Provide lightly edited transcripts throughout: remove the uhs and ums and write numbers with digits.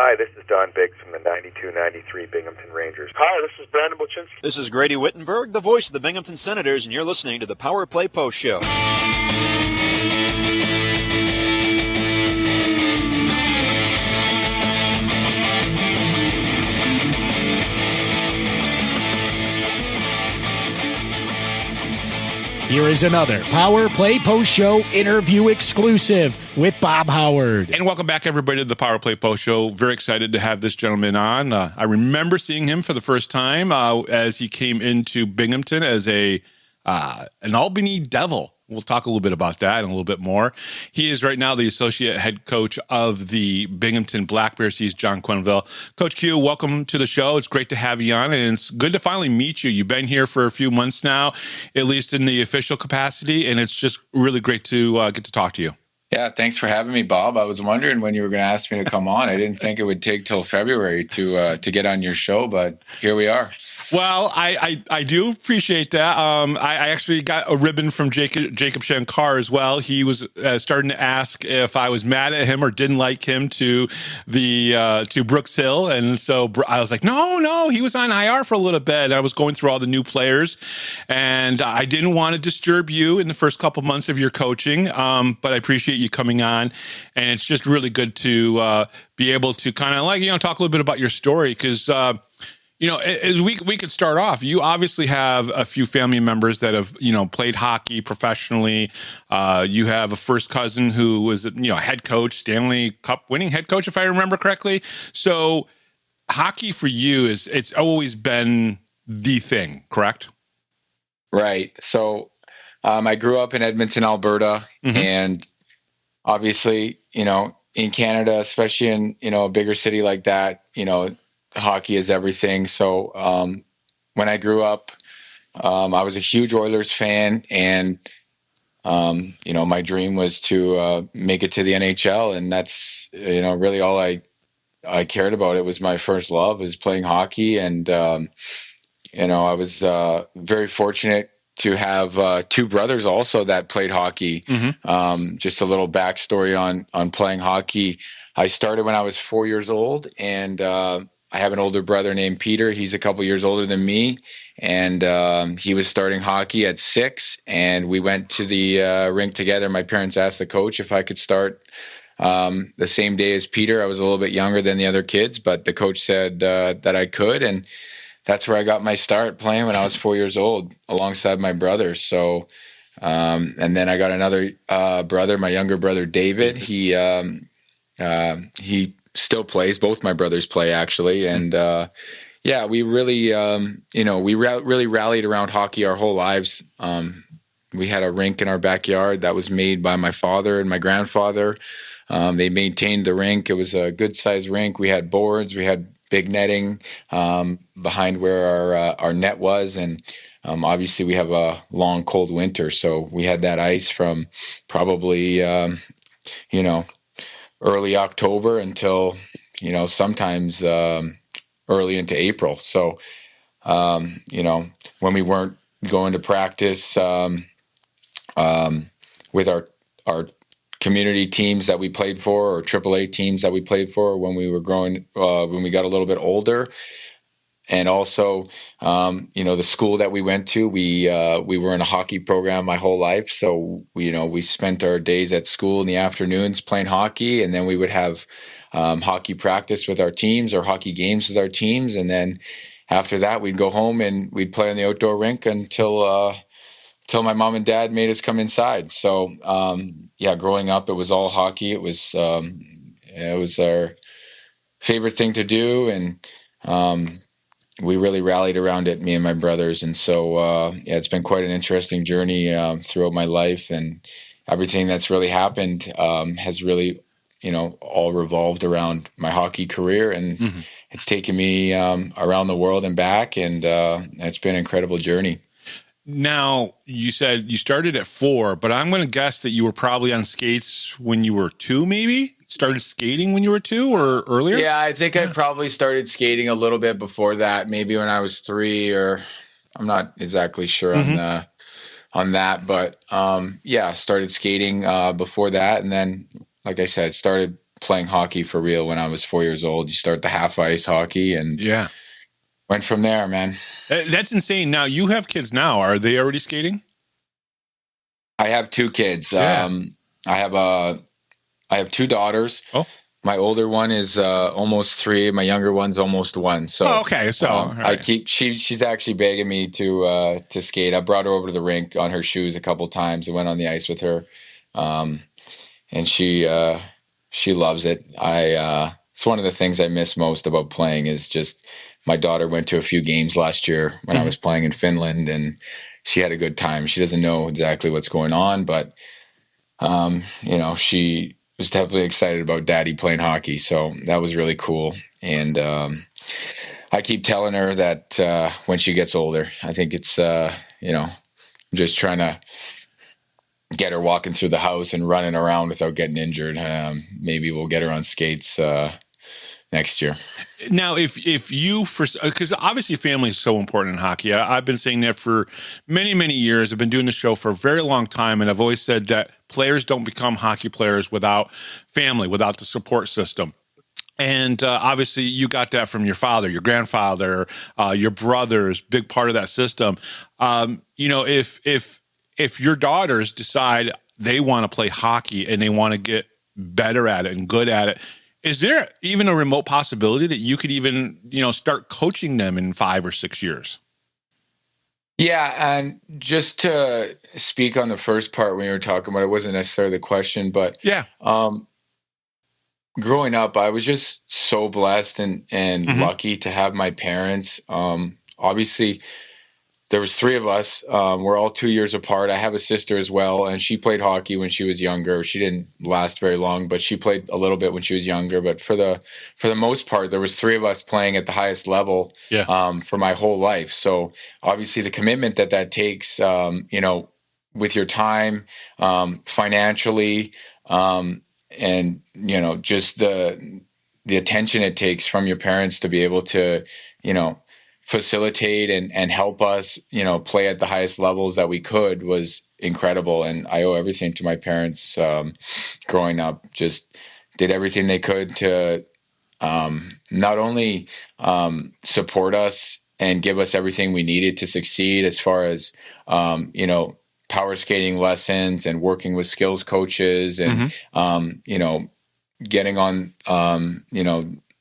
Hi, this is Don Biggs from the 92-93 Binghamton Rangers. Hi, this is Brandon Buchinski. This is Grady Wittenberg, the voice of the Binghamton Senators, and you're listening to the Power Play Post Show. Here is another Power Play Post Show interview exclusive with Bob Howard. And welcome back, everybody, to the Power Play Post Show. Very excited to have this gentleman on. I remember seeing him for the first time as he came into Binghamton as an Albany Devil. We'll talk a little bit about that and a little bit more. He is right now the associate head coach of the Binghamton Black Bears. He's John Quenneville. Coach Q, welcome to the show. It's great to have you on, and it's good to finally meet you. You've been here for a few months now, at least in the official capacity, and it's just really great to get to talk to you. Yeah, thanks for having me, Bob. I was wondering when you were going to ask me to come on. I didn't think it would take till February to get on your show, but here we are. Well, I do appreciate that. I actually got a ribbon from Jacob Shankar as well. He was starting to ask if I was mad at him or didn't like him to Brooks Hill, and so I was like, no, he was on IR for a little bit. I was going through all the new players, and I didn't want to disturb you in the first couple months of your coaching, but I appreciate you coming on, and it's just really good to be able to kind of talk a little bit about your story because. As we could start off, you obviously have a few family members that have, played hockey professionally. You have a first cousin who was, head coach, Stanley Cup winning head coach, if I remember correctly. So hockey for you it's always been the thing, correct? Right. So I grew up in Edmonton, Alberta, and obviously, in Canada, especially in, a bigger city like that, hockey is everything. So when I grew up, I was a huge Oilers fan, and my dream was to make it to the NHL, and that's really all I cared about. It was my first love, is playing hockey, and I was very fortunate to have two brothers also that played hockey. Just a little backstory on playing hockey. I started when I was 4 years old, and I have an older brother named Peter. He's a couple years older than me, and he was starting hockey at 6, and we went to the rink together. My parents asked the coach if I could start the same day as Peter. I was a little bit younger than the other kids, but the coach said that I could, and that's where I got my start playing when I was 4 years old alongside my brother. So, and then I got another brother, my younger brother, David. He still plays. Both my brothers play, actually. And, we really, really rallied around hockey our whole lives. We had a rink in our backyard that was made by my father and my grandfather. They maintained the rink. It was a good sized rink. We had boards, we had big netting, behind where our net was. And, obviously we have a long, cold winter. So we had that ice from probably, early October until, sometimes early into April. So, when we weren't going to practice with our community teams that we played for, or AAA teams that we played for when we were when we got a little bit older. And also, the school that we went to, we were in a hockey program my whole life. So, we spent our days at school in the afternoons playing hockey, and then we would have hockey practice with our teams or hockey games with our teams. And then after that, we'd go home and we'd play on the outdoor rink until my mom and dad made us come inside. So, growing up, it was all hockey. It was our favorite thing to do. And, we really rallied around it, me and my brothers. And so, it's been quite an interesting journey throughout my life, and everything that's really happened has really, all revolved around my hockey career. And it's taken me around the world and back, and it's been an incredible journey. Now, you said you started at 4, but I'm going to guess that you were probably on skates when you were 2, maybe? Started skating when you were 2 or earlier? Yeah, I think I probably started skating a little bit before that, maybe when I was 3, or I'm not exactly sure on that. But, started skating before that. And then, like I said, started playing hockey for real when I was 4 years old. You start the half ice hockey and went from there, man. That's insane. Now you have kids now. Are they already skating? I have 2 kids. Yeah. I have 2 daughters. Oh. My older one is almost 3. My younger one's almost 1. So okay. So right. She's actually begging me to skate. I brought her over to the rink on her shoes a couple times. I went on the ice with her, and she loves it. It's one of the things I miss most about playing is just my daughter went to a few games last year when I was playing in Finland, and she had a good time. She doesn't know exactly what's going on, but she was definitely excited about daddy playing hockey. So that was really cool. And I keep telling her that when she gets older, I think it's, just trying to get her walking through the house and running around without getting injured. Maybe we'll get her on skates next year. Now, because obviously family is so important in hockey. I've been saying that for many, many years. I've been doing the show for a very long time, and I've always said that players don't become hockey players without family, without the support system. And obviously you got that from your father, your grandfather, your brothers, big part of that system. If your daughters decide they want to play hockey and they want to get better at it and good at it, is there even a remote possibility that you could even, start coaching them in 5 or 6 years? Yeah. And just to speak on the first part when you were talking about, it wasn't necessarily the question, but growing up, I was just so blessed and lucky to have my parents. Obviously, there was 3 of us. We're all 2 years apart. I have a sister as well, and she played hockey when she was younger. She didn't last very long, but she played a little bit when she was younger. But for the most part, there was 3 of us playing at the highest level for my whole life. So obviously, the commitment that takes, with your time, financially, and just the attention it takes from your parents to be able to, facilitate and help us, play at the highest levels that we could was incredible. And I owe everything to my parents. Growing up, just did everything they could to not only support us and give us everything we needed to succeed as far as, power skating lessons and working with skills coaches and, getting on,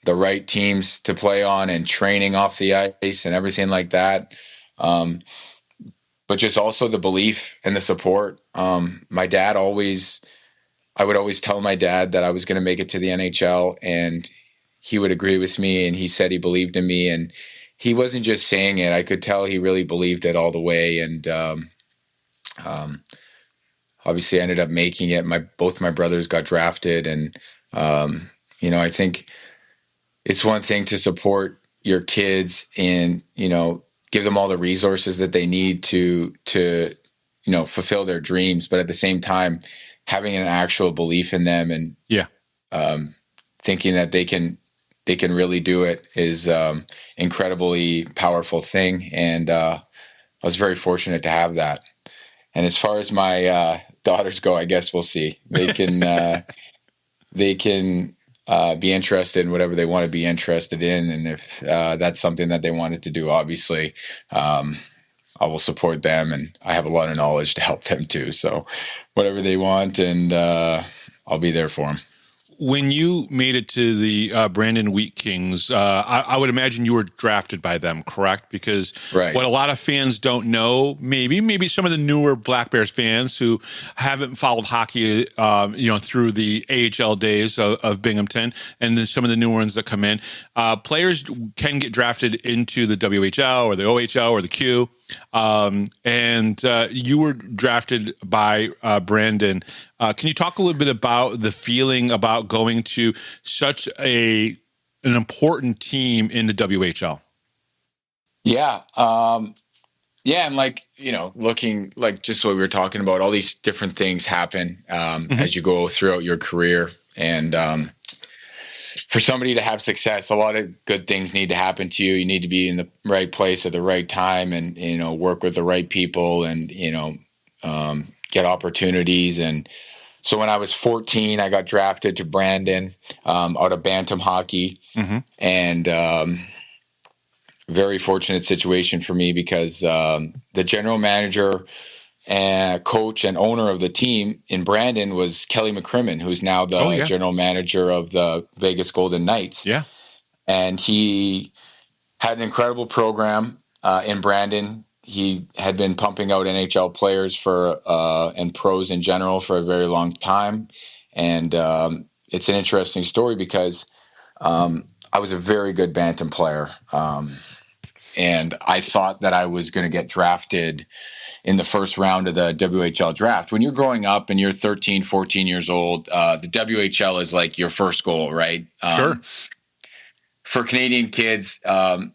the right teams to play on and training off the ice and everything like that. But just also the belief and the support. My dad I would always tell my dad that I was going to make it to the NHL, and he would agree with me. And he said he believed in me, and he wasn't just saying it. I could tell he really believed it all the way. And, obviously I ended up making it. Both my brothers got drafted, and, I think it's one thing to support your kids and, give them all the resources that they need to fulfill their dreams. But at the same time, having an actual belief in them and thinking that they can really do it is incredibly powerful thing. And I was very fortunate to have that. And as far as my daughters go, I guess we'll see. They can be interested in whatever they want to be interested in. And if that's something that they wanted to do, obviously, I will support them. And I have a lot of knowledge to help them too. So whatever they want, and I'll be there for them. When you made it to the Brandon Wheat Kings, I would imagine you were drafted by them, correct? Because what a lot of fans don't know, maybe some of the newer Black Bears fans who haven't followed hockey, through the AHL days of Binghamton, and then some of the new ones that come in, players can get drafted into the WHL or the OHL or the Q. And you were drafted by Brandon. Can you talk a little bit about the feeling about going to such an important team in the WHL? Yeah. And looking like just what we were talking about, all these different things happen as you go throughout your career. And for somebody to have success, a lot of good things need to happen to you. You need to be in the right place at the right time and, work with the right people and, get opportunities. And So when I was 14, I got drafted to Brandon out of Bantam hockey, and very fortunate situation for me because the general manager and coach and owner of the team in Brandon was Kelly McCrimmon, who's now the general manager of the Vegas Golden Knights. Yeah. And he had an incredible program in Brandon. He had been pumping out NHL players for and pros in general for a very long time. And it's an interesting story because I was a very good Bantam player. And I thought that I was going to get drafted in the first round of the WHL draft. When you're growing up and you're 13, 14 years old, the WHL is like your first goal, right? Sure. For Canadian kids,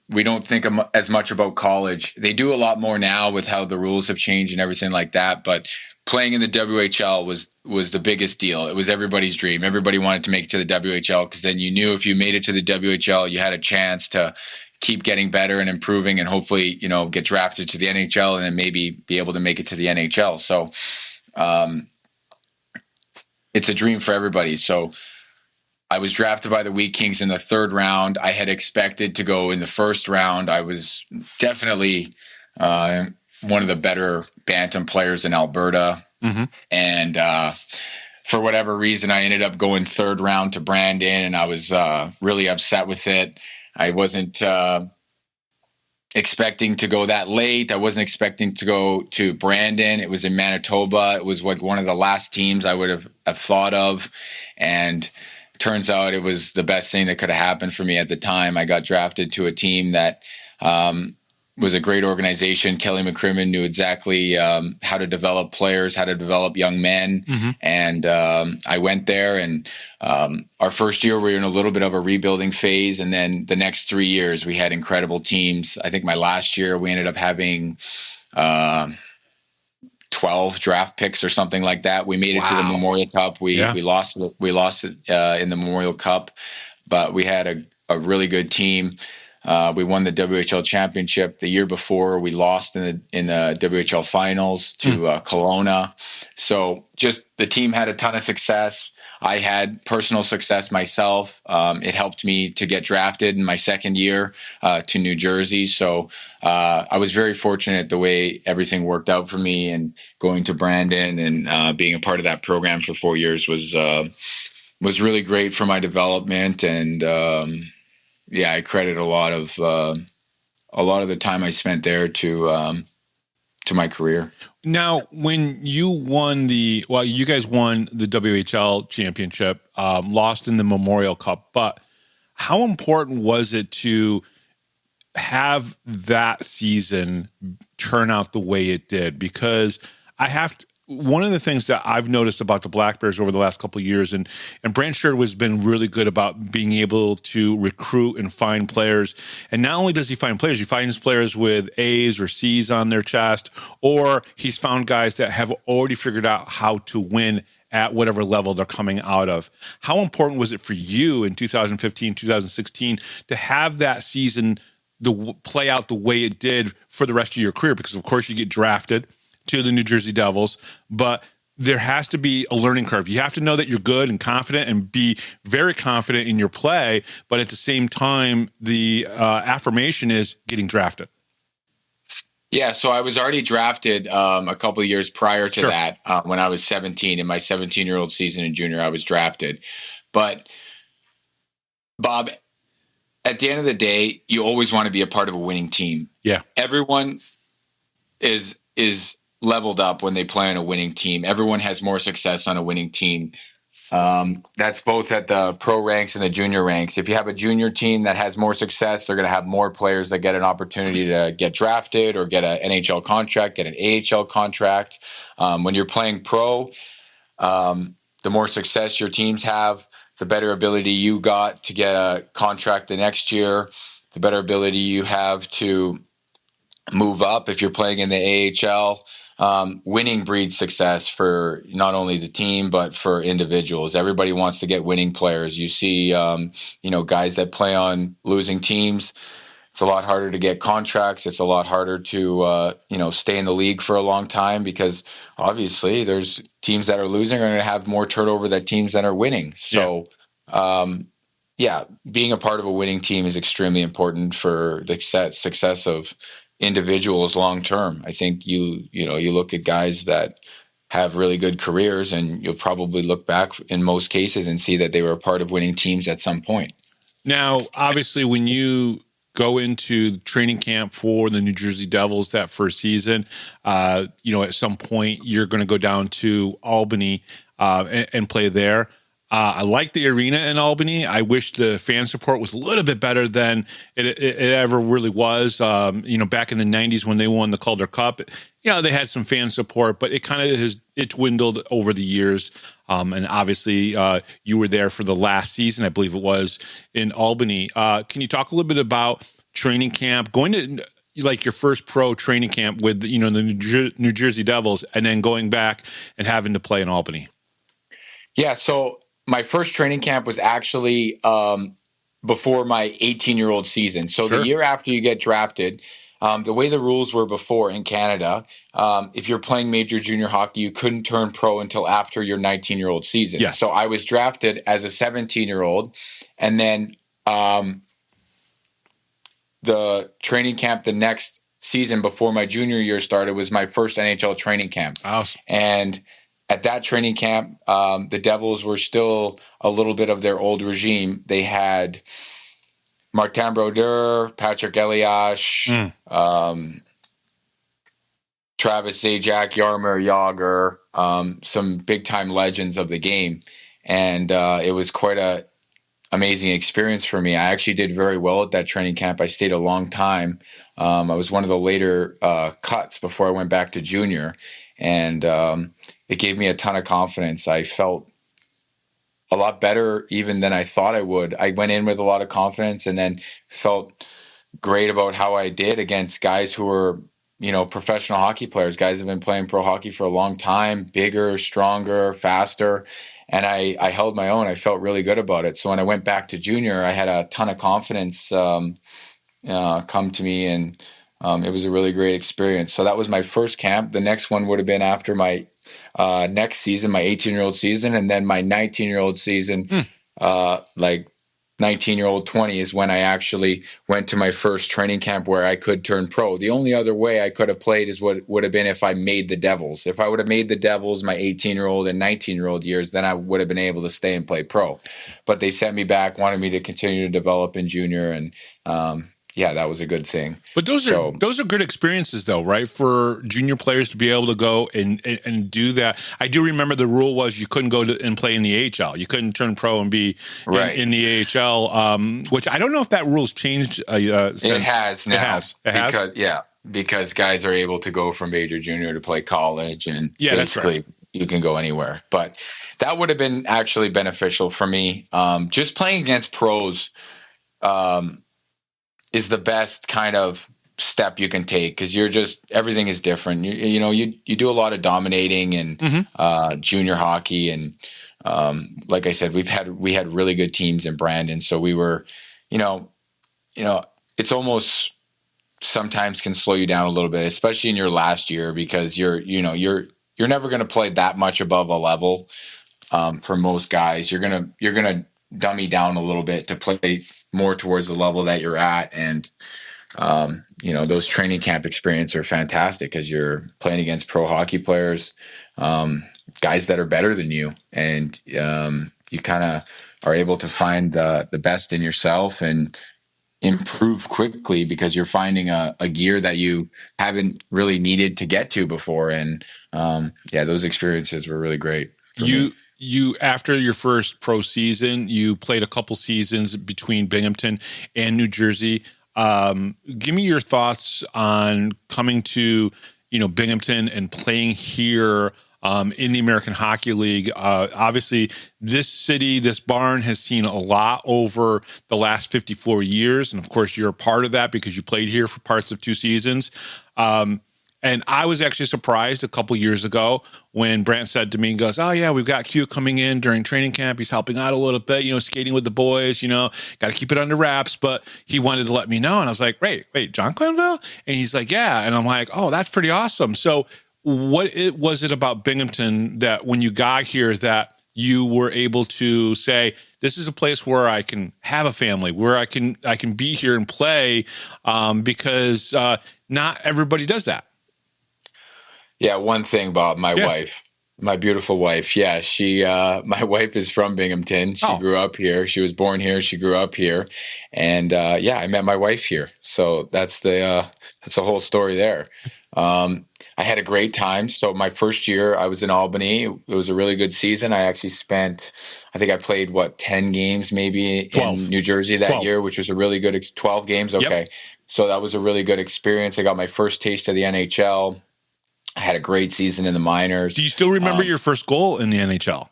we don't think as much about college. They do a lot more now with how the rules have changed and everything like that. But playing in the WHL was the biggest deal. It was everybody's dream. Everybody wanted to make it to the WHL because then you knew if you made it to the WHL, you had a chance to keep getting better and improving and hopefully, get drafted to the NHL and then maybe be able to make it to the NHL. So it's a dream for everybody. So I was drafted by the Wheat Kings in the third round. I had expected to go in the first round. I was definitely one of the better Bantam players in Alberta. And for whatever reason, I ended up going third round to Brandon, and I was really upset with it. I wasn't expecting to go that late. I wasn't expecting to go to Brandon. It was in Manitoba. It was like one of the last teams I would have thought of. And turns out it was the best thing that could have happened for me at the time. I got drafted to a team that was a great organization. Kelly McCrimmon knew exactly how to develop players, how to develop young men. And I went there, and our first year we were in a little bit of a rebuilding phase. And then the next 3 years we had incredible teams. I think my last year we ended up having 12 draft picks or something like that. We made it to the Memorial Cup. We lost it in the Memorial Cup, but we had a really good team. We won the WHL championship the year before. We lost in the WHL finals to Kelowna. So just the team had a ton of success. I had personal success myself. It helped me to get drafted in my second year to New Jersey. So I was very fortunate the way everything worked out for me, and going to Brandon and being a part of that program for 4 years was really great for my development. And I credit a lot of the time I spent there to my career. Now, when you guys won the WHL championship, lost in the Memorial Cup, but how important was it to have that season turn out the way it did? Because one of the things that I've noticed about the Black Bears over the last couple of years, and Brant Sherwood has been really good about being able to recruit and find players. And not only does he find players, he finds players with A's or C's on their chest, or he's found guys that have already figured out how to win at whatever level they're coming out of. How important was it for you in 2015, 2016 to have that season play out the way it did for the rest of your career? Because, of course, you get drafted to the New Jersey Devils, but there has to be a learning curve. You have to know that you're good and confident and be very confident in your play, but at the same time, the affirmation is getting drafted. Yeah, so I was already drafted a couple of years prior to that. When I was 17, in my 17-year-old season in junior, I was drafted. But, Bob, at the end of the day, you always want to be a part of a winning team. Yeah. Everyone is leveled up when they play on a winning team. Everyone has more success on a winning team. That's both at the pro ranks and the junior ranks. If you have a junior team that has more success, they're going to have more players that get an opportunity to get drafted or get an NHL contract, get an AHL contract. When you're playing pro, the more success your teams have, the better ability you got to get a contract the next year, the better ability you have to move up if you're playing in the AHL. Winning breeds success for not only the team, but for individuals. Everybody wants to get winning players. You see, guys that play on losing teams, it's a lot harder to get contracts. It's a lot harder to, stay in the league for a long time, because obviously there's teams that are losing are going to have more turnover than teams that are winning. So, being a part of a winning team is extremely important for the success of individuals long term. I think you look at guys that have really good careers, and you'll probably look back in most cases and see that they were a part of winning teams at some point. Now, obviously, when you go into training camp for the New Jersey Devils that first season, at some point you're going to go down to Albany and play there. I like the arena in Albany. I wish the fan support was a little bit better than it ever really was. Back in the 90s when they won the Calder Cup, they had some fan support, but it kind of it dwindled over the years. And obviously, you were there for the last season, I believe it was, in Albany. Can you talk a little bit about training camp, going to like your first pro training camp with the New Jersey Devils, and then going back and having to play in Albany? Yeah, so my first training camp was actually before my 18-year-old season. So The year after you get drafted, the way the rules were before in Canada, if you're playing major junior hockey, you couldn't turn pro until after your 19-year-old season. Yes. So I was drafted as a 17-year-old, and then the training camp the next season before my junior year started was my first NHL training camp. Awesome. And at that training camp, the Devils were still a little bit of their old regime. They had Martin Brodeur, Patrick Eliash, Travis Zajac, Jaromir Jagr, some big-time legends of the game. And it was quite a amazing experience for me. I actually did very well at that training camp. I stayed a long time. I was one of the later cuts before I went back to junior. And it gave me a ton of confidence. I felt a lot better even than I thought I would. I went in with a lot of confidence, and then felt great about how I did against guys who were, professional hockey players, guys who have been playing pro hockey for a long time, bigger, stronger, faster. And I held my own. I felt really good about it. So when I went back to junior, I had a ton of confidence come to me, and it was a really great experience. So that was my first camp. The next one would have been after my next season, my 18-year-old season, and then my 19-year-old season, like 19-year-old 20 is when I actually went to my first training camp where I could turn pro. The only other way I could have played is what would have been if I made the Devils. If I would have made the Devils my 18-year-old and 19-year-old years, then I would have been able to stay and play pro. But they sent me back, wanted me to continue to develop in junior, and that was a good thing. But those are good experiences, though, right? For junior players to be able to go and do that. I do remember the rule was you couldn't go and play in the AHL. You couldn't turn pro and be in the AHL, which I don't know if that rule's changed. Since. It has now. It has? Because guys are able to go from major junior to play college, and basically you can go anywhere. But that would have been actually beneficial for me. Just playing against pros is the best kind of step you can take, because everything is different. You do a lot of dominating and junior hockey, and like I said, we had really good teams in Brandon, so we were, it's almost sometimes can slow you down a little bit, especially in your last year, because you're never going to play that much above a level. For most guys, you're gonna dummy down a little bit to play more towards the level that you're at. And, those training camp experiences are fantastic because you're playing against pro hockey players, guys that are better than you. And you kind of are able to find the best in yourself and improve quickly because you're finding a gear that you haven't really needed to get to before. And those experiences were really great. You after your first pro season, you played a couple seasons between Binghamton and New Jersey. Give me your thoughts on coming to, Binghamton and playing here in the American Hockey League. Obviously, this city, this barn has seen a lot over the last 54 years. And of course, you're a part of that because you played here for parts of 2 seasons. And I was actually surprised a couple years ago when Brant said to me, he goes, "Oh yeah, we've got Q coming in during training camp. He's helping out a little bit, skating with the boys, got to keep it under wraps." But he wanted to let me know. And I was like, wait, John Quenneville? And he's like, "Yeah." And I'm like, "Oh, that's pretty awesome." So was it about Binghamton that when you got here that you were able to say, this is a place where I can have a family, where I can be here and play, because not everybody does that. Yeah, one thing, Bob, my wife, my beautiful wife. Yeah, my wife is from Binghamton. She grew up here. She was born here. She grew up here. And I met my wife here. So that's the whole story there. I had a great time. So my first year I was in Albany. It was a really good season. I actually I think I played 10 games maybe 12. in New Jersey that year, which was a really good 12 games. Okay. Yep. So that was a really good experience. I got my first taste of the NHL. I had a great season in the minors. Do you still remember your first goal in the NHL?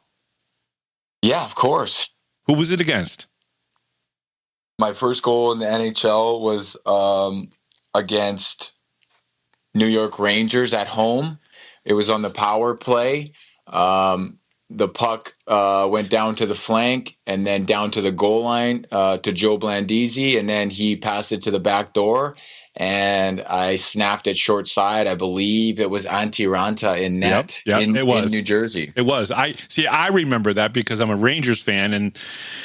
Yeah, of course. Who was it against? My first goal in the NHL was against New York Rangers at home. It was on the power play. The puck went down to the flank and then down to the goal line to Joe Blandisi, and then he passed it to the back door. And I snapped it short side. I believe it was Antti Ranta in net in New Jersey. It was. I remember that because I'm a Rangers fan, and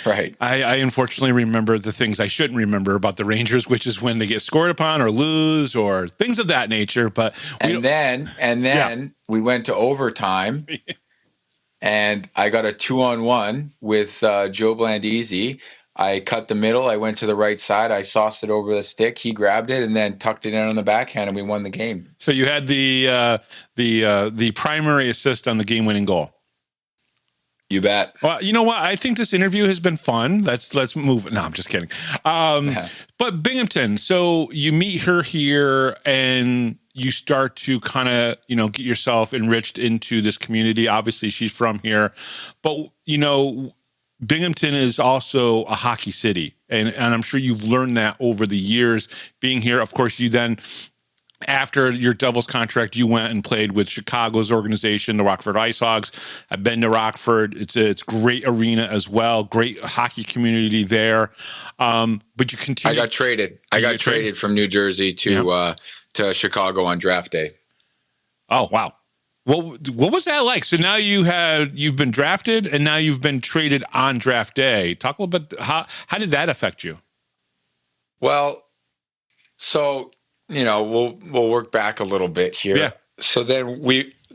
I unfortunately remember the things I shouldn't remember about the Rangers, which is when they get scored upon or lose or things of that nature. But then we went to overtime, and I got a 2-on-1 with Joe Blandisi. I cut the middle. I went to the right side. I sauced it over the stick. He grabbed it and then tucked it in on the backhand, and we won the game. So you had the primary assist on the game-winning goal. You bet. Well, you know what? I think this interview has been fun. Let's move. No, I'm just kidding. But Binghamton. So you meet her here, and you start to kind of get yourself enriched into this community. Obviously, she's from here, but Binghamton is also a hockey city, and I'm sure you've learned that over the years being here. Of course, you then, after your Devils contract, you went and played with Chicago's organization, the Rockford Ice Hogs. I've been to Rockford. It's great arena as well, great hockey community there. But you continue. I got traded. I got traded from New Jersey to Chicago on draft day. Oh, wow. What was that like? So now you've been drafted, and now you've been traded on draft day. Talk a little bit. How did that affect you? Well, so we'll work back a little bit here. Yeah. So then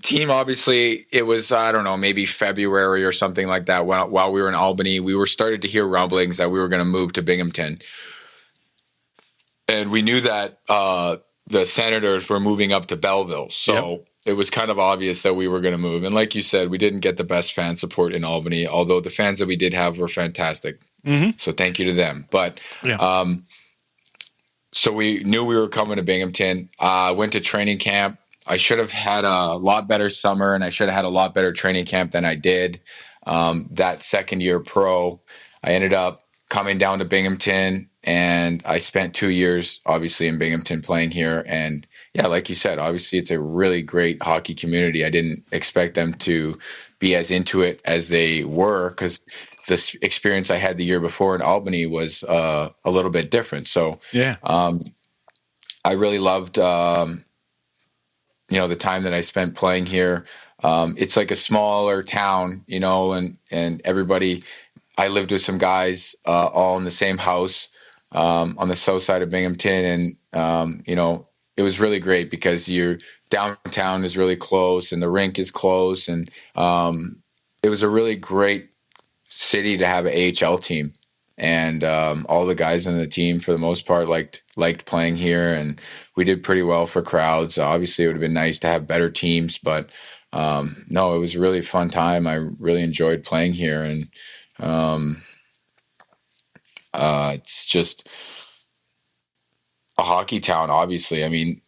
team obviously it was maybe February or something like that. While we were in Albany, we were started to hear rumblings that we were going to move to Binghamton, and we knew that the Senators were moving up to Belleville. So. Yep. It was kind of obvious that we were going to move. And like you said, we didn't get the best fan support in Albany, although the fans that we did have were fantastic. Mm-hmm. So thank you to them. But so we knew we were coming to Binghamton. Went to training camp. I should have had a lot better summer, and I should have had a lot better training camp than I did. That second year pro, I ended up coming down to Binghamton, and I spent 2 years, obviously, in Binghamton playing here. And yeah, like you said, obviously it's a really great hockey community. I didn't expect them to be as into it as they were, because this experience I had the year before in Albany was a little bit different. So I really loved, the time that I spent playing here. It's like a smaller town, and everybody. I lived with some guys all in the same house on the south side of Binghamton, and it was really great because your downtown is really close and the rink is close, and it was a really great city to have an AHL team, and all the guys on the team for the most part liked playing here, and we did pretty well for crowds. Obviously, it would have been nice to have better teams, but no, it was a really fun time. I really enjoyed playing here, and it's just a hockey town, obviously. I mean,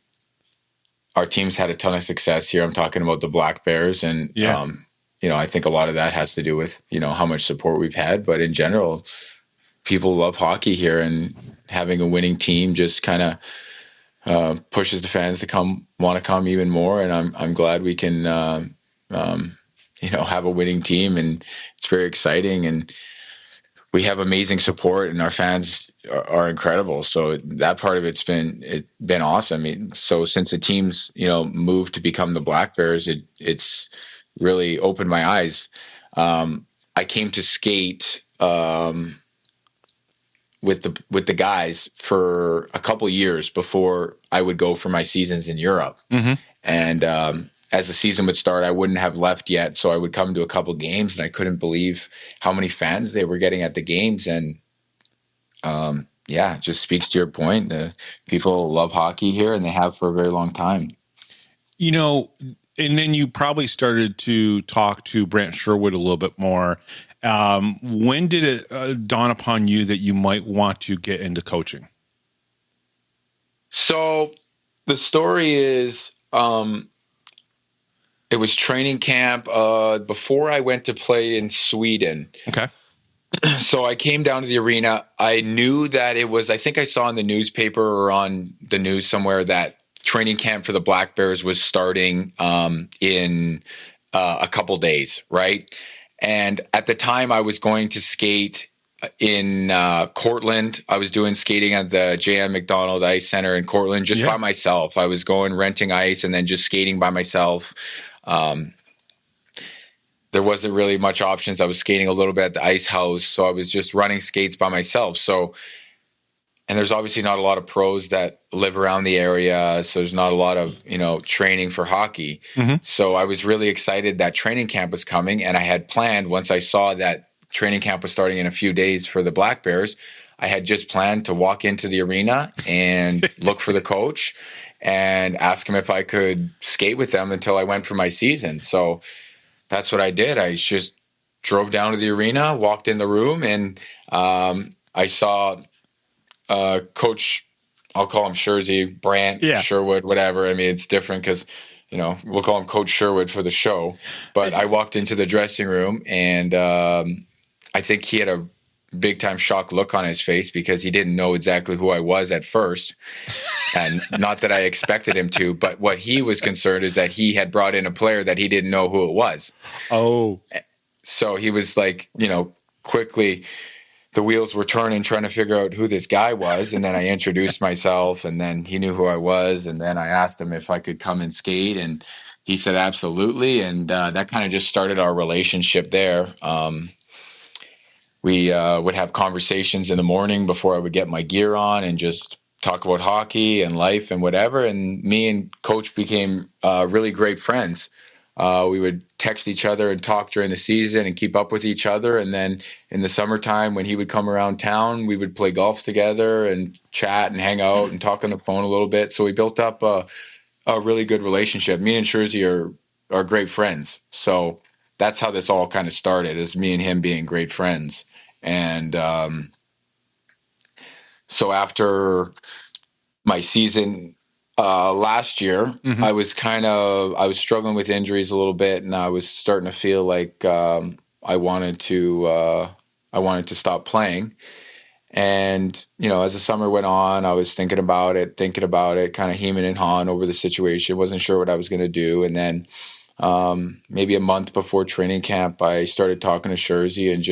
our teams had a ton of success here. I'm talking about the Black Bears, and I think a lot of that has to do with how much support we've had. But in general, people love hockey here, and having a winning team just kind of pushes the fans to want to come even more. And I'm glad we can, have a winning team, and it's very exciting. And we have amazing support, and our fans are incredible. So that part of it's been awesome. I mean, so since the team's, moved to become the Black Bears, it's really opened my eyes. I came to skate, with the guys for a couple years before I would go for my seasons in Europe. Mm-hmm. And as the season would start, I wouldn't have left yet. So I would come to a couple games, and I couldn't believe how many fans they were getting at the games. And it just speaks to your point. People love hockey here, and they have for a very long time. And then you probably started to talk to Brant Sherwood a little bit more. When did it dawn upon you that you might want to get into coaching? So the story is, it was training camp before I went to play in Sweden. Okay. So I came down to the arena. I knew that I think I saw in the newspaper or on the news somewhere that training camp for the Black Bears was starting in a couple days, right? And at the time I was going to skate in Cortland. I was doing skating at the J.M. McDonald Ice Center in Cortland just by myself. I was going renting ice and then just skating by myself. There wasn't really much options. I was skating a little bit at the ice house, so I was just running skates by myself. So, and there's obviously not a lot of pros that live around the area, so there's not a lot of, training for hockey. Mm-hmm. So I was really excited that training camp was coming, and I had planned, once I saw that training camp was starting in a few days for the Black Bears, I had just planned to walk into the arena and look for the coach and ask him if I could skate with them until I went for my season. So that's what I did. I just drove down to the arena, walked in the room, and I saw Coach, I'll call him Schurzy, Brant, Sherwood, whatever. I mean, it's different because, we'll call him Coach Sherwood for the show. But I walked into the dressing room, and I think he had a big-time shock look on his face because he didn't know exactly who I was at first. And not that I expected him to, but what he was concerned is that he had brought in a player that he didn't know who it was. Oh. So he was like, quickly the wheels were turning trying to figure out who this guy was. And then I introduced myself, and then he knew who I was. And then I asked him if I could come and skate, and he said absolutely. And that kind of just started our relationship there. We would have conversations in the morning before I would get my gear on and just talk about hockey and life and whatever. And me and Coach became really great friends. We would text each other and talk during the season and keep up with each other. And then in the summertime, when he would come around town, we would play golf together and chat and hang out and talk on the phone a little bit. So we built up a really good relationship. Me and Schurzy are great friends. So that's how this all kind of started, is me and him being great friends. And so after my season last year, mm-hmm. I was struggling with injuries a little bit, and I was starting to feel like I wanted to stop playing. And, as the summer went on, I was thinking about it, kind of hemming and hawing over the situation. Wasn't sure what I was going to do. And then maybe a month before training camp, I started talking to Schurzy and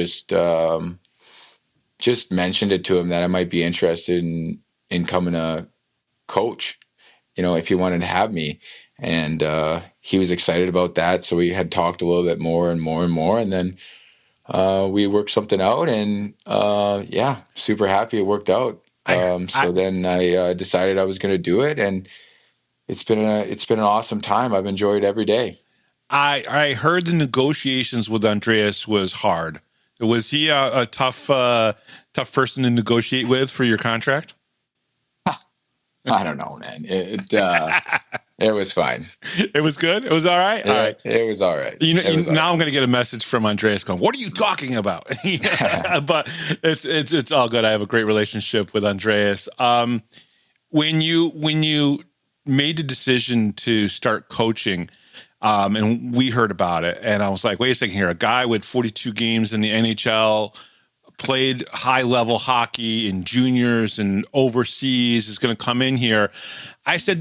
just mentioned it to him that I might be interested in coming a coach, if he wanted to have me. And he was excited about that. So we had talked a little bit more and more and more. And then we worked something out, and super happy it worked out. Then I decided I was going to do it, and it's been an awesome time. I've enjoyed every day. I heard the negotiations with Andreas was hard. Was he a tough person to negotiate with for your contract? I don't know, man. It was fine. It was good? It was all right? All right. It was all right. Now I'm going to get a message from Andreas going, what are you talking about? But it's all good. I have a great relationship with Andreas. When you made the decision to start coaching, and we heard about it, and I was like, wait a second here, a guy with 42 games in the NHL, played high level hockey in juniors and overseas, is going to come in here. I said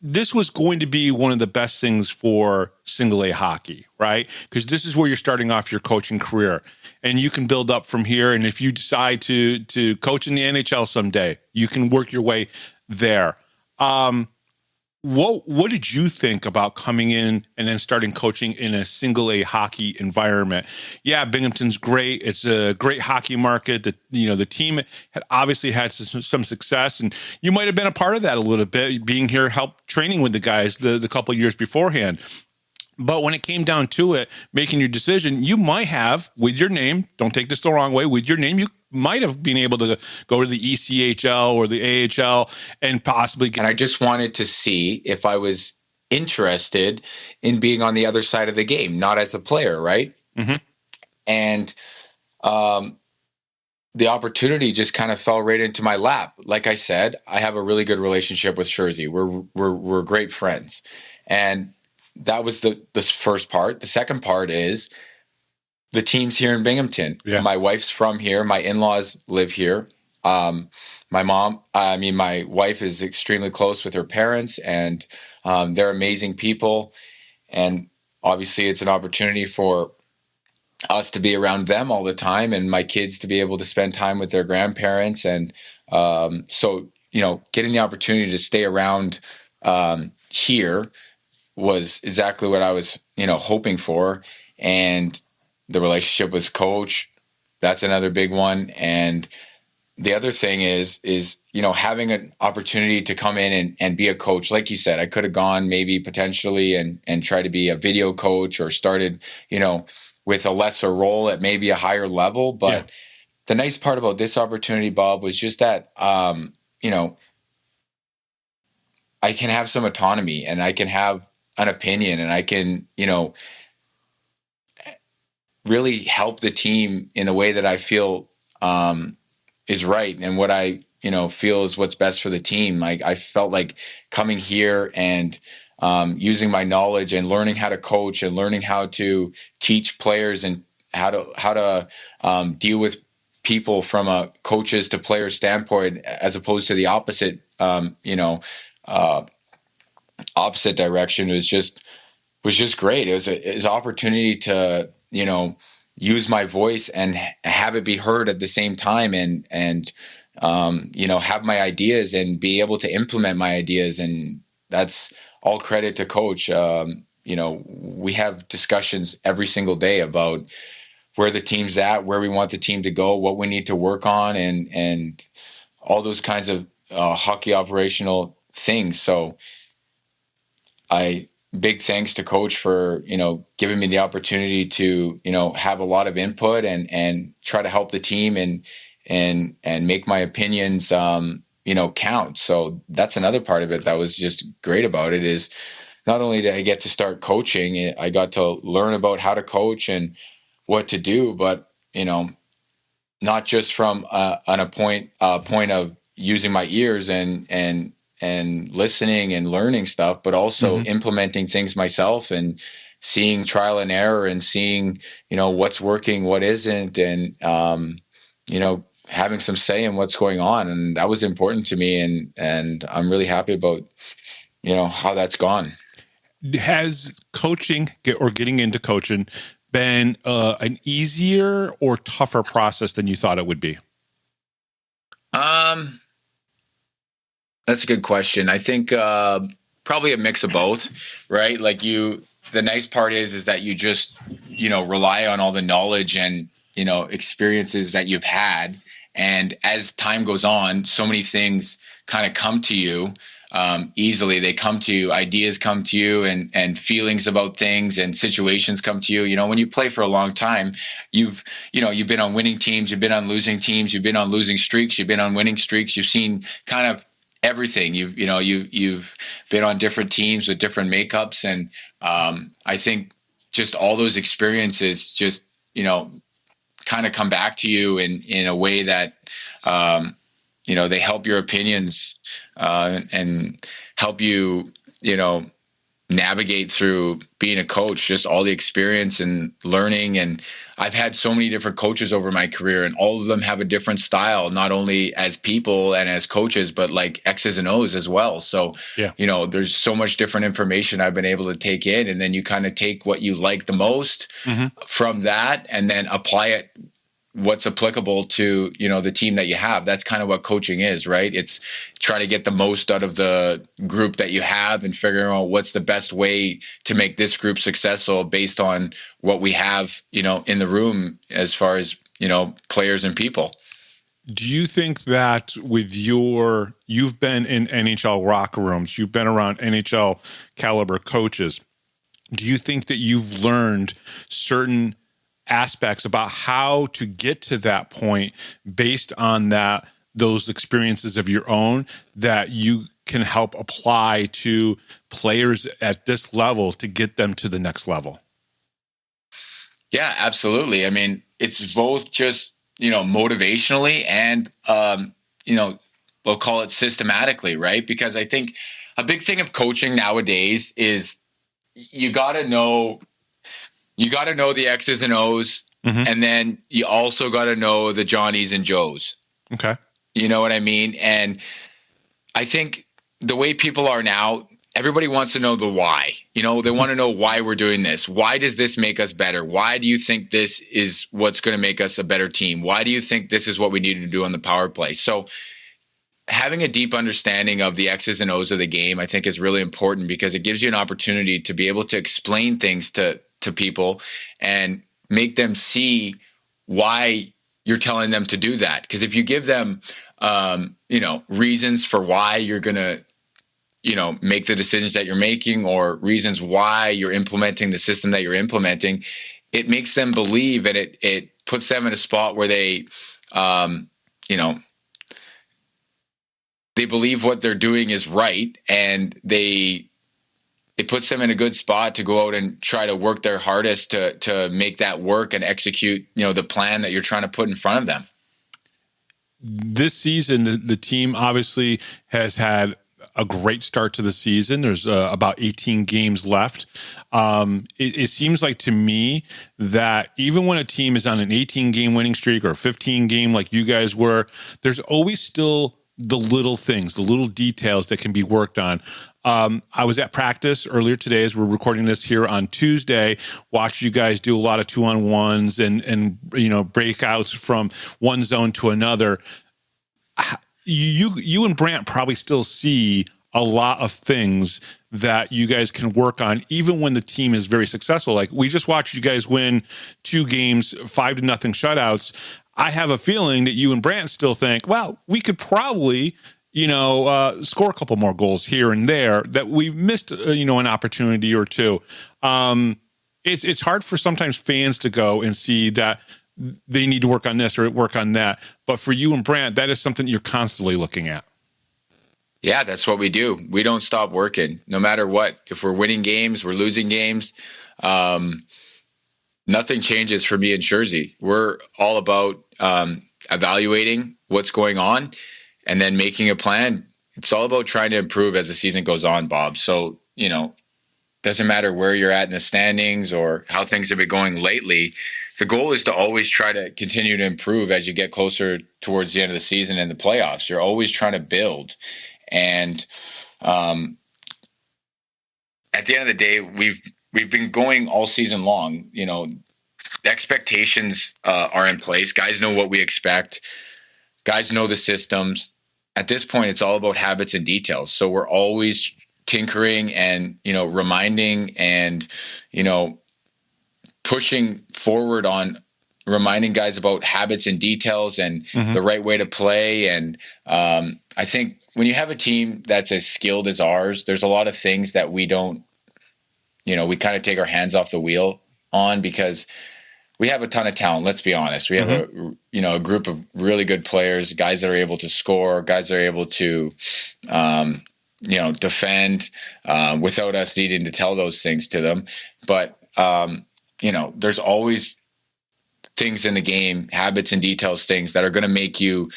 this was going to be one of the best things for single A hockey, right? Because this is where you're starting off your coaching career, and you can build up from here. And if you decide to coach in the NHL someday, you can work your way there. What did you think about coming in and then starting coaching in a single A hockey environment? Yeah, Binghamton's great. It's a great hockey market. The team had obviously had some success, and you might have been a part of that a little bit, being here, help training with the guys the couple of years beforehand. But when it came down to it, making your decision, you might have, with your name, don't take this the wrong way, with your name, you might have been able to go to the ECHL or the AHL and possibly get. And I just wanted to see if I was interested in being on the other side of the game, not as a player, right? Mm-hmm. And the opportunity just kind of fell right into my lap. Like I said, I have a really good relationship with Schurzy. We're great friends. And that was the first part. The second part is the team's here in Binghamton. Yeah. My wife's from here. My in-laws live here. My wife is extremely close with her parents, and they're amazing people. And obviously it's an opportunity for us to be around them all the time, and my kids to be able to spend time with their grandparents. And so, getting the opportunity to stay around here was exactly what I was, hoping for. And the relationship with Coach, that's another big one. And the other thing is, having an opportunity to come in and be a coach. Like you said, I could have gone maybe potentially and try to be a video coach, or started, with a lesser role at maybe a higher level. But the nice part about this opportunity, Bob, was just that, I can have some autonomy, and I can have an opinion, and I can, really help the team in a way that I feel is right, and what I feel is what's best for the team. I felt like coming here and using my knowledge and learning how to coach and learning how to teach players and how to deal with people from a coaches to players standpoint, as opposed to the opposite opposite direction, was just great. It was an opportunity to use my voice and have it be heard at the same time, and have my ideas and be able to implement my ideas. And that's all credit to Coach. We have discussions every single day about where the team's at, where we want the team to go, what we need to work on, and all those kinds of hockey operational things. So big thanks to Coach for, giving me the opportunity to, have a lot of input and try to help the team and make my opinions, count. So that's another part of it that was just great about it, is not only did I get to start coaching, I got to learn about how to coach and what to do, but, not just from a point of using my ears and listening and learning stuff, but also implementing things myself and seeing trial and error and seeing, what's working, what isn't, and, having some say in what's going on. And that was important to me. And I'm really happy about, how that's gone. Has coaching or getting into coaching been an easier or tougher process than you thought it would be? That's a good question. I think probably a mix of both, right? Like the nice part is that you just, rely on all the knowledge and, experiences that you've had. And as time goes on, so many things kind of come to you easily. They come to you, ideas come to you, and feelings about things and situations come to you. When you play for a long time, you've been on winning teams, you've been on losing teams, you've been on losing streaks, you've been on winning streaks, you've seen kind of everything. You've been on different teams with different makeups. And I think just all those experiences just, kind of come back to you in a way that, they help your opinions and help you, navigate through being a coach, just all the experience and learning. And I've had so many different coaches over my career, and all of them have a different style, not only as people and as coaches, but like X's and O's as well. So, there's so much different information I've been able to take in, and then you kind of take what you like the most from that and then apply it what's applicable to, the team that you have. That's kind of what coaching is, right? It's try to get the most out of the group that you have and figuring out what's the best way to make this group successful based on what we have, in the room as far as, players and people. Do you think that with you've been in NHL locker rooms, you've been around NHL caliber coaches, do you think that you've learned certain aspects about how to get to that point based on those experiences of your own that you can help apply to players at this level to get them to the next level? Yeah, absolutely. I mean, it's both just, motivationally and, we'll call it systematically, right? Because I think a big thing of coaching nowadays is you got to know the X's and O's, and then you also got to know the Johnnies and Joes. Okay. You know what I mean? And I think the way people are now, everybody wants to know the why. They want to know why we're doing this. Why does this make us better? Why do you think this is what's going to make us a better team? Why do you think this is what we need to do on the power play? So having a deep understanding of the X's and O's of the game, I think, is really important because it gives you an opportunity to be able to explain things to people and make them see why you're telling them to do that. Because if you give them, reasons for why you're going to, make the decisions that you're making or reasons why you're implementing the system that you're implementing, it makes them believe, and it puts them in a spot where they, they believe what they're doing is right, and it puts them in a good spot to go out and try to work their hardest to make that work and execute, the plan that you're trying to put in front of them. This season, the team obviously has had a great start to the season. There's about 18 games left. It seems like to me that even when a team is on an 18-game winning streak or a 15-game like you guys were, there's always still the little things, the little details that can be worked on. I was at practice earlier today as we're recording this here on Tuesday, watched you guys do a lot of 2-on-1s and breakouts from one zone to another. You and Brant probably still see a lot of things that you guys can work on, even when the team is very successful. Like we just watched you guys win 2 games, 5-0 shutouts. I have a feeling that you and Brant still think, well, we could probably, score a couple more goals here and there, that we missed, an opportunity or two. It's hard for sometimes fans to go and see that they need to work on this or work on that. But for you and Brant, that is something you're constantly looking at. Yeah, that's what we do. We don't stop working no matter what. If we're winning games, we're losing games. Nothing changes for me and Jersey. We're all about evaluating what's going on and then making a plan. It's all about trying to improve as the season goes on, Bob. So, doesn't matter where you're at in the standings or how things have been going lately. The goal is to always try to continue to improve as you get closer towards the end of the season and the playoffs. You're always trying to build. And at the end of the day, we've been going all season long. The expectations are in place. Guys know what we expect. Guys know the systems. At this point, it's all about habits and details. So we're always tinkering and, reminding and, pushing forward on reminding guys about habits and details and the right way to play. And I think when you have a team that's as skilled as ours, there's a lot of things that we don't, we kind of take our hands off the wheel on because we have a ton of talent. Let's be honest. We have a group of really good players, guys that are able to score, guys that are able to, defend without us needing to tell those things to them. But, there's always things in the game, habits and details, things that are going to make you,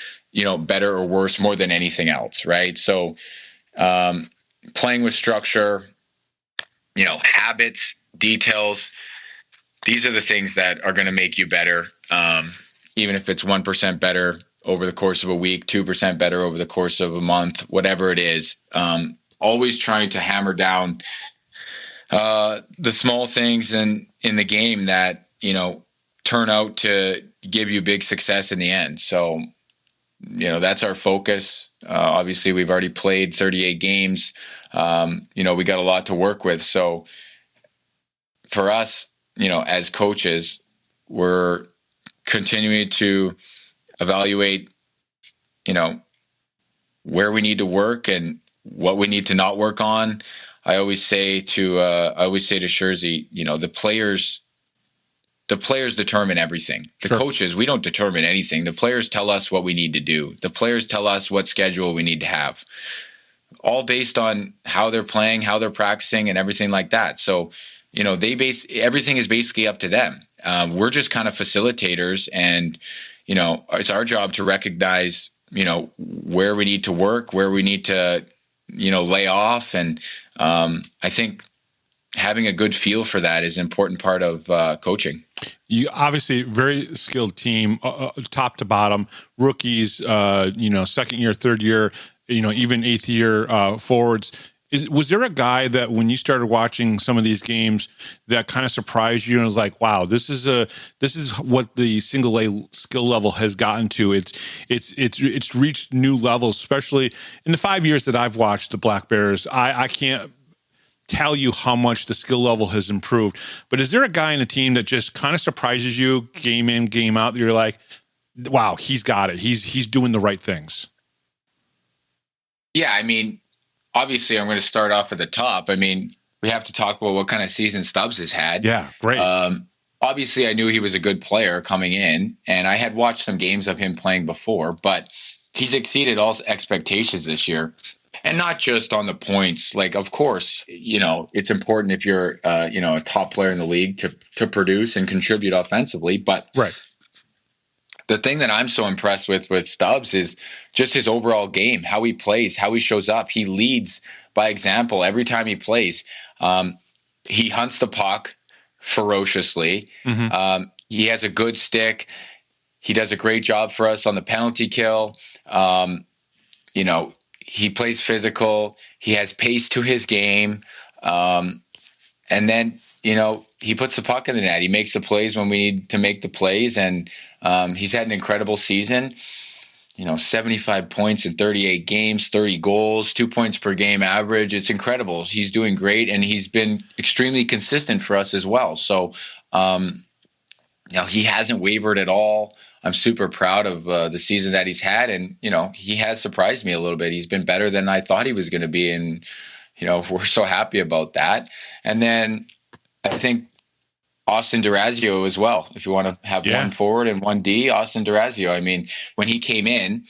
better or worse more than anything else. Right. So, playing with structure, habits, details. These are the things that are going to make you better. Even if it's 1% better over the course of a week, 2% better over the course of a month, whatever it is. Always trying to hammer down the small things in the game that, turn out to give you big success in the end. So, that's our focus. Obviously, we've already played 38 games. We got a lot to work with. So for us, as coaches, we're continuing to evaluate, where we need to work and what we need to not work on. I always say to Schurzy, the players determine everything. The coaches, we don't determine anything. The players tell us what we need to do. The players tell us what schedule we need to have, all based on how they're playing, how they're practicing, and everything like that. So, everything is basically up to them. We're just kind of facilitators, and, it's our job to recognize, where we need to work, where we need to, lay off. And I think having a good feel for that is an important part of coaching. You obviously very skilled team, top to bottom, rookies, second year, third year, even eighth year forwards. Was there a guy that when you started watching some of these games that kind of surprised you and was like, wow, this is what the single A skill level has gotten to. It's reached new levels, especially in the 5 years that I've watched the Black Bears. I can't tell you how much the skill level has improved. But is there a guy in the team that just kind of surprises you game in, game out, that you're like, wow, he's got it. He's doing the right things? Yeah, I mean, obviously I'm going to start off at the top. I mean, we have to talk about what kind of season Stubbs has had. Yeah, great. Obviously I knew he was a good player coming in, and I had watched some games of him playing before, but he's exceeded all expectations this year. And not just on the points. Like, of course, it's important if you're, a top player in the league to produce and contribute offensively. But right. The thing that I'm so impressed with Stubbs is just his overall game, how he plays, how he shows up. He leads by example every time he plays. He hunts the puck ferociously. Mm-hmm. He has a good stick. He does a great job for us on the penalty kill. He plays physical. He has pace to his game. And then, he puts the puck in the net. He makes the plays when we need to make the plays. And he's had an incredible season. 75 points in 38 games, 30 goals, 2 points per game average. It's incredible. He's doing great, and he's been extremely consistent for us as well. So, he hasn't wavered at all. I'm super proud of the season that he's had. And, he has surprised me a little bit. He's been better than I thought he was going to be. And, we're so happy about that. And then I think Austin Durazio as well. If you want to have one forward and one D, Austin Durazio. I mean, when he came in,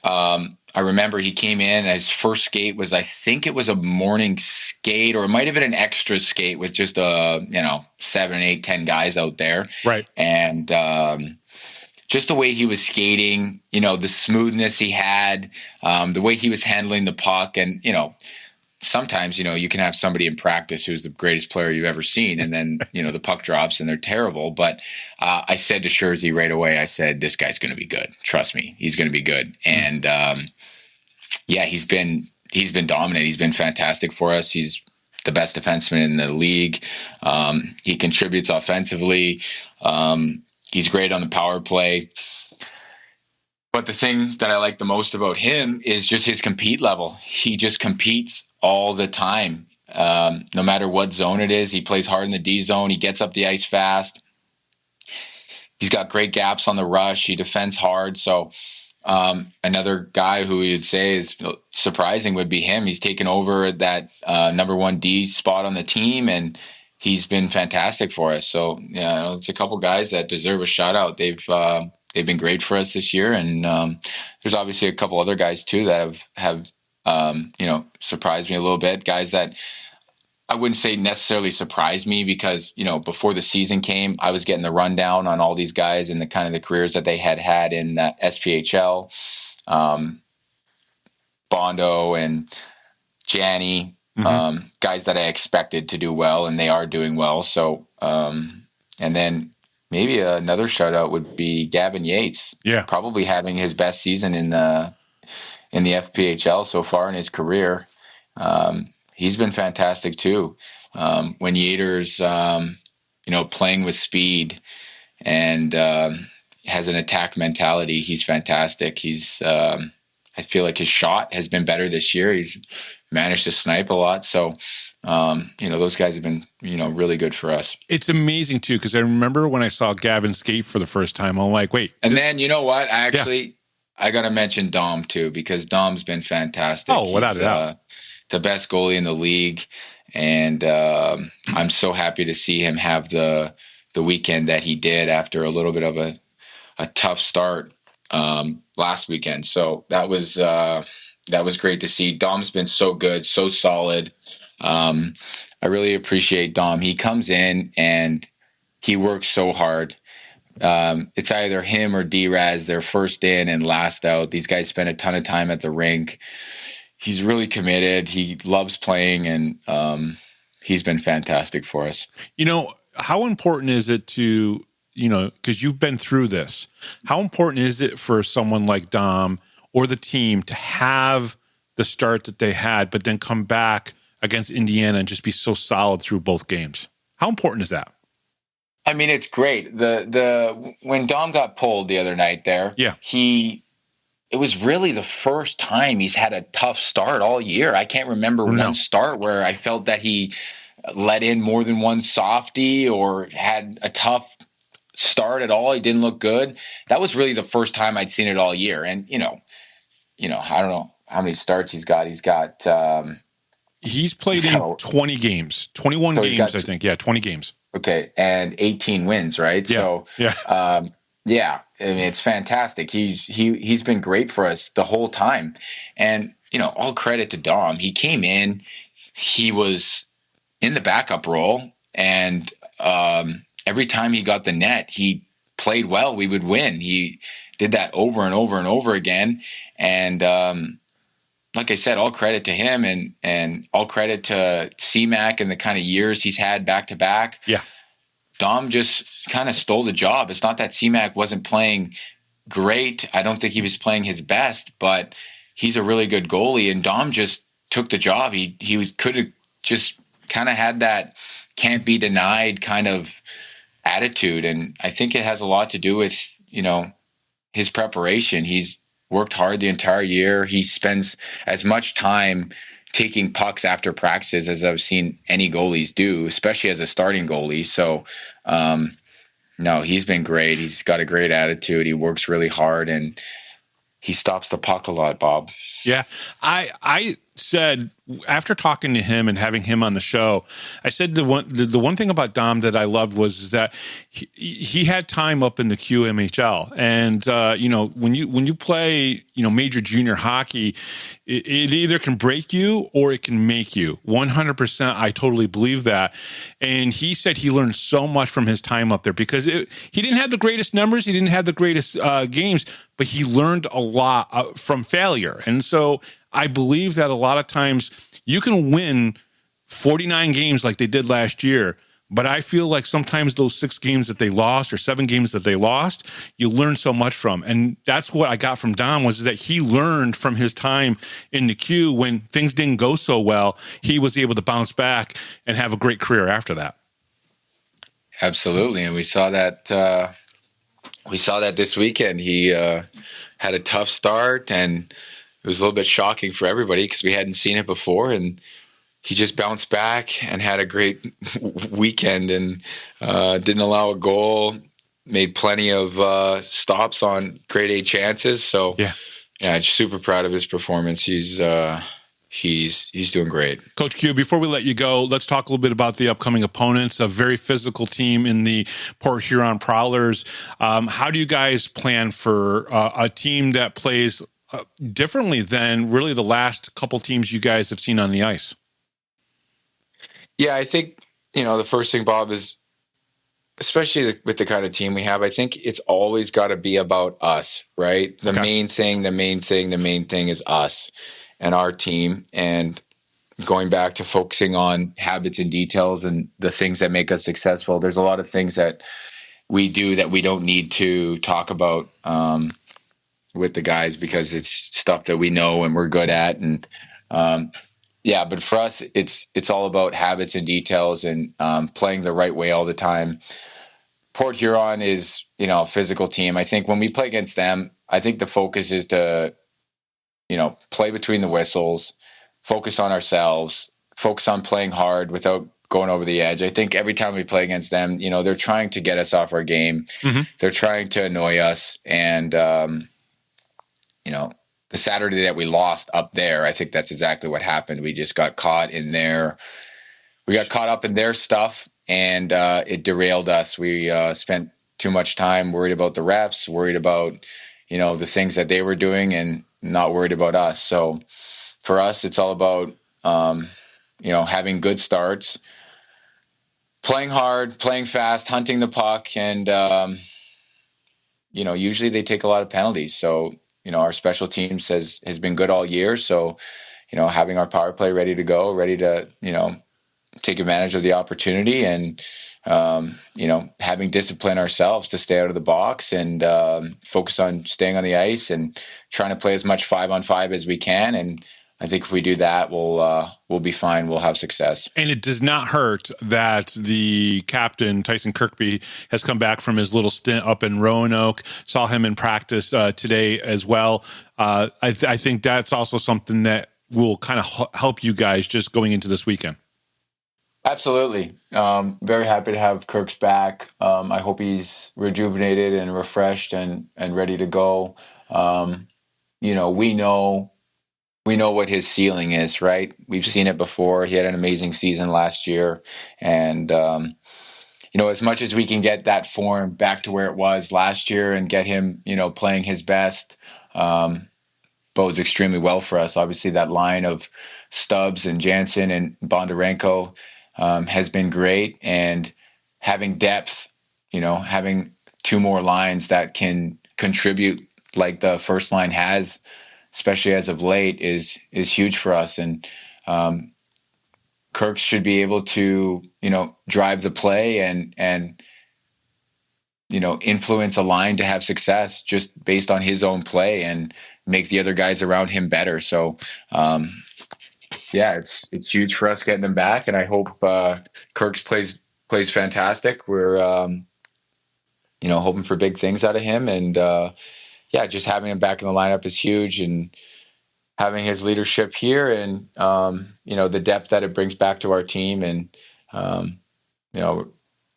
I remember he came in, his first skate was, I think it was a morning skate, or it might have been an extra skate with just 7, 8, 10 guys out there. Right. And, just the way he was skating, the smoothness he had, the way he was handling the puck. And, sometimes, you can have somebody in practice who's the greatest player you've ever seen. And then, the puck drops and they're terrible. But I said to Schurzy right away, I said, this guy's going to be good. Trust me, he's going to be good. And he's been dominant. He's been fantastic for us. He's the best defenseman in the league. He contributes offensively. He's great on the power play. But the thing that I like the most about him is just his compete level. He just competes all the time. No matter what zone it is, he plays hard in the D zone. He gets up the ice fast. He's got great gaps on the rush. He defends hard. So another guy who you'd say is surprising would be him. He's taken over that number 1 D spot on the team, and he's been fantastic for us. So it's a couple guys that deserve a shout out. They've been great for us this year, and there's obviously a couple other guys too that have surprised me a little bit. Guys that I wouldn't say necessarily surprised me because before the season came, I was getting the rundown on all these guys and the kind of the careers that they had in SPHL, Bondo and Janny. guys that I expected to do well, and they are doing well. So, and then maybe another shout out would be Gavin Yates. Yeah. Probably having his best season in the FPHL so far in his career. He's been fantastic too. When Yater's, playing with speed and has an attack mentality, he's fantastic. I feel like his shot has been better this year. He's managed to snipe a lot. So, those guys have been, really good for us. It's amazing too, because I remember when I saw Gavin skate for the first time, I'm like, wait. And then, you know what? I got to mention Dom too, because Dom's been fantastic. Oh, without a doubt. The best goalie in the league. And I'm so happy to see him have the weekend that he did after a little bit of a tough start last weekend. So that was great to see. Dom's been so good, so solid. I really appreciate Dom. He comes in and he works so hard. It's either him or D-Raz. They're first in and last out. These guys spend a ton of time at the rink. He's really committed. He loves playing, and he's been fantastic for us. How important is it to, because you've been through this, how important is it for someone like Dom or the team to have the start that they had, but then come back against Indiana and just be so solid through both games? How important is that? I mean, it's great. When Dom got pulled the other night there, it was really the first time he's had a tough start all year. I can't remember one start where I felt that he let in more than one softie or had a tough start at all. He didn't look good. That was really the first time I'd seen it all year. And, I don't know how many starts he's got. He's played in 20 games, 21 games, I think. Yeah, 20 games. Okay. And 18 wins, right? Yeah. So, yeah. I mean, it's fantastic. He's been great for us the whole time. And, all credit to Dom. He came in, he was in the backup role, and every time he got the net, he played well. We would win. He did that over and over and over again. And like I said, all credit to him and all credit to C-Mac and the kind of years he's had back to back. Yeah. Dom just kind of stole the job. It's not that C-Mac wasn't playing great. I don't think he was playing his best, but he's a really good goalie, and Dom just took the job. He could have just kind of had that can't be denied kind of attitude, and I think it has a lot to do with, his preparation. He's worked hard the entire year. He spends as much time taking pucks after practices as I've seen any goalies do, especially as a starting goalie. So, no, he's been great. He's got a great attitude. He works really hard, and he stops the puck a lot, Bob. Yeah. I said, after talking to him and having him on the show, I said the one thing about Dom that I loved was that he had time up in the QMHL, and when you play major junior hockey, it either can break you or it can make you. 100%, I totally believe that. And he said he learned so much from his time up there because he didn't have the greatest numbers, he didn't have the greatest games, but he learned a lot from failure. And so I believe that a lot of times you can win 49 games like they did last year, but I feel like sometimes those 6 games that they lost or 7 games that they lost, you learn so much from. And that's what I got from Dom, was that he learned from his time in the Q. When things didn't go so well, he was able to bounce back and have a great career after that. Absolutely. And we saw that this weekend. He had a tough start, and it was a little bit shocking for everybody because we hadn't seen it before, and he just bounced back and had a great weekend and didn't allow a goal, made plenty of stops on grade A chances. So yeah, super proud of his performance. He's doing great. Coach Q, before we let you go, let's talk a little bit about the upcoming opponents, a very physical team in the Port Huron Prowlers. How do you guys plan for a team that plays differently than really the last couple teams you guys have seen on the ice? Yeah, I think, the first thing, Bob, is especially with the kind of team we have, I think it's always got to be about us, right? The main thing is us and our team. And going back to focusing on habits and details and the things that make us successful. There's a lot of things that we do that we don't need to talk about with the guys because it's stuff that we know and we're good at. And but for us, it's all about habits and details and playing the right way all the time. Port Huron is, a physical team. I think when we play against them, I think the focus is to, play between the whistles, focus on ourselves, focus on playing hard without going over the edge. I think every time we play against them, they're trying to get us off our game. Mm-hmm. They're trying to annoy us. And, the Saturday that we lost up there, I think that's exactly what happened. We just got caught up in their stuff, and it derailed us. We spent too much time worried about the refs, worried about, the things that they were doing and not worried about us. So for us, it's all about, having good starts, playing hard, playing fast, hunting the puck. And, usually they take a lot of penalties. So, our special teams has been good all year. So, having our power play ready to go, ready to, take advantage of the opportunity and, having discipline ourselves to stay out of the box and focus on staying on the ice and trying to play as much 5-on-5 as we can. And I think if we do that, we'll be fine. We'll have success. And it does not hurt that the captain, Tyson Kirkby, has come back from his little stint up in Roanoke. Saw him in practice today as well. I think that's also something that will kind of help you guys just going into this weekend. Absolutely. Very happy to have Kirk's back. I hope he's rejuvenated and refreshed and ready to go. We know what his ceiling is, right? We've seen it before. He had an amazing season last year. And, as much as we can get that form back to where it was last year and get him, playing his best, bodes extremely well for us. Obviously, that line of Stubbs and Jansen and Bondarenko has been great. And having depth, having two more lines that can contribute like the first line has, especially as of late, is huge for us. And Kirk should be able to, drive the play and influence a line to have success just based on his own play and make the other guys around him better. So, it's huge for us getting him back. And I hope Kirk's plays fantastic. We're, hoping for big things out of him. And, just having him back in the lineup is huge, and having his leadership here and, the depth that it brings back to our team and,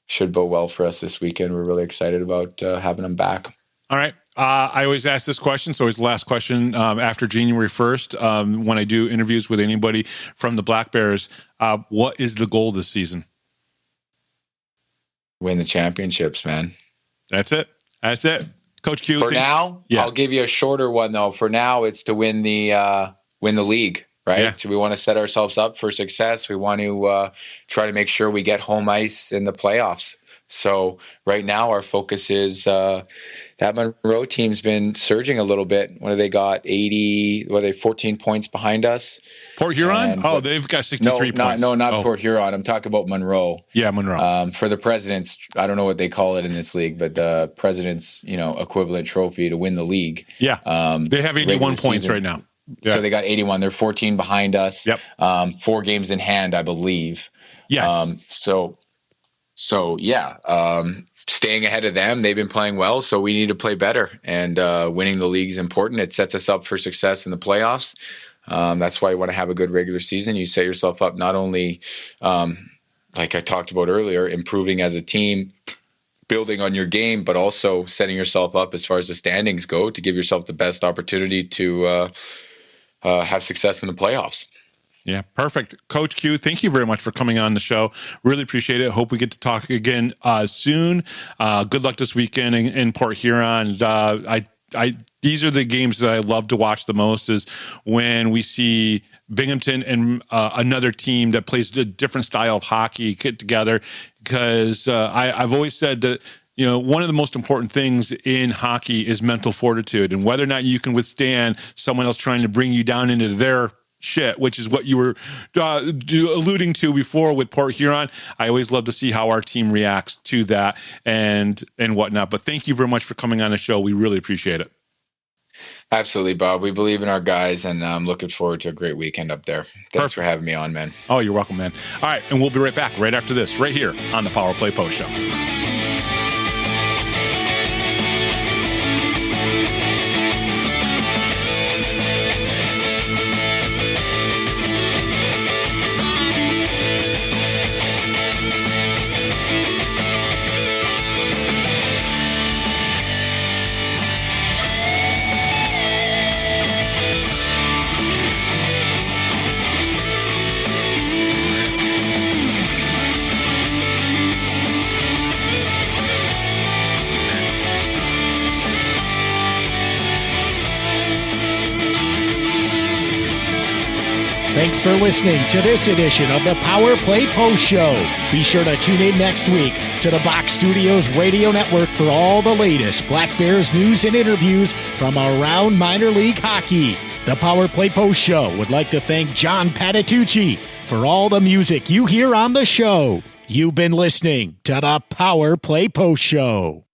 should bode well for us this weekend. We're really excited about having him back. All right. I always ask this question. So it's the last question after January 1st when I do interviews with anybody from the Black Bears. What is the goal this season? Win the championships, man. That's it. Coach Q. Now, I'll give you a shorter one though. For now, it's to win the league, right? Yeah. So we want to set ourselves up for success. We want to try to make sure we get home ice in the playoffs. So right now, our focus is that Monroe team's been surging a little bit. What have they got? 14 points behind us. Port Huron? They've got 63 points. Not Port Huron. I'm talking about Monroe. Yeah, Monroe. For the President's, I don't know what they call it in this league, but the President's, equivalent trophy to win the league. Yeah. They have 81 points right now. Yeah. So they got 81. They're 14 behind us. Yep. 4 games in hand, I believe. Yes. Staying ahead of them, they've been playing well, so we need to play better. And winning the league is important. It sets us up for success in the playoffs. That's why you want to have a good regular season. You set yourself up not only, like I talked about earlier, improving as a team, building on your game, but also setting yourself up as far as the standings go to give yourself the best opportunity to have success in the playoffs. Yeah, perfect. Coach Q, thank you very much for coming on the show. Really appreciate it. Hope we get to talk again soon. Good luck this weekend in Port Huron. These are the games that I love to watch the most, is when we see Binghamton and another team that plays a different style of hockey get together, because I've always said that, one of the most important things in hockey is mental fortitude, and whether or not you can withstand someone else trying to bring you down into their shit, which is what you were alluding to before with Port Huron. I always love to see how our team reacts to that and whatnot. But thank you very much for coming on the show. We really appreciate it. Absolutely, Bob. We believe in our guys, and I'm looking forward to a great weekend up there. Thanks for having me on, man. Oh, you're welcome, man. All right, and we'll be right back right after this, right here on the Power Play Post Show. Thanks for listening to this edition of the Power Play Post Show. Be sure to tune in next week to the Box Studios Radio Network for all the latest Black Bears news and interviews from around minor league hockey. The Power Play Post Show would like to thank John Patitucci for all the music you hear on the show. You've been listening to the Power Play Post Show.